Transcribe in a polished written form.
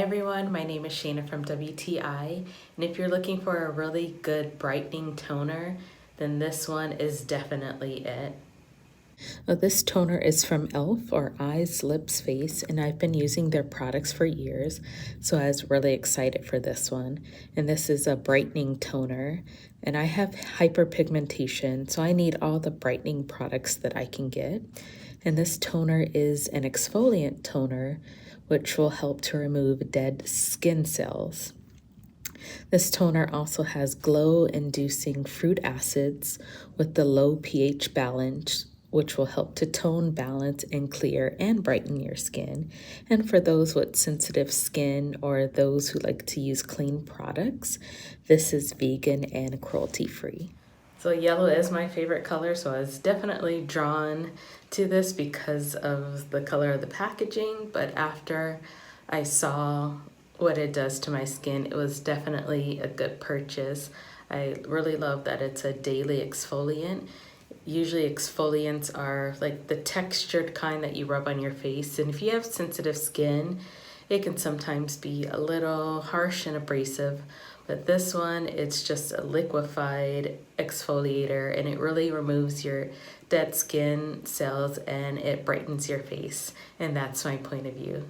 Hi everyone, my name is Shayna from WTI, and if you're looking for a really good brightening toner, then this one is definitely it. This toner is from e.l.f. or Eyes, Lips, Face, and I've been using their products for years, so I was really excited for this one. And this is a brightening toner, and I have hyperpigmentation, so I need all the brightening products that I can get. And this toner is an exfoliant toner, which will help to remove dead skin cells. This toner also has glow-inducing fruit acids with the low pH balance, which will help to tone, balance, and clear and brighten your skin. And for those with sensitive skin or those who like to use clean products, this is vegan and cruelty-free. So yellow is my favorite color, so I was definitely drawn to this because of the color of the packaging, but after I saw what it does to my skin, it was definitely a good purchase. I really love that it's a daily exfoliant. Usually exfoliants are like the textured kind that you rub on your face, and if you have sensitive skin, it can sometimes be a little harsh and abrasive, but this one, it's just a liquefied exfoliator, and it really removes your dead skin cells and it brightens your face, and that's my point of view.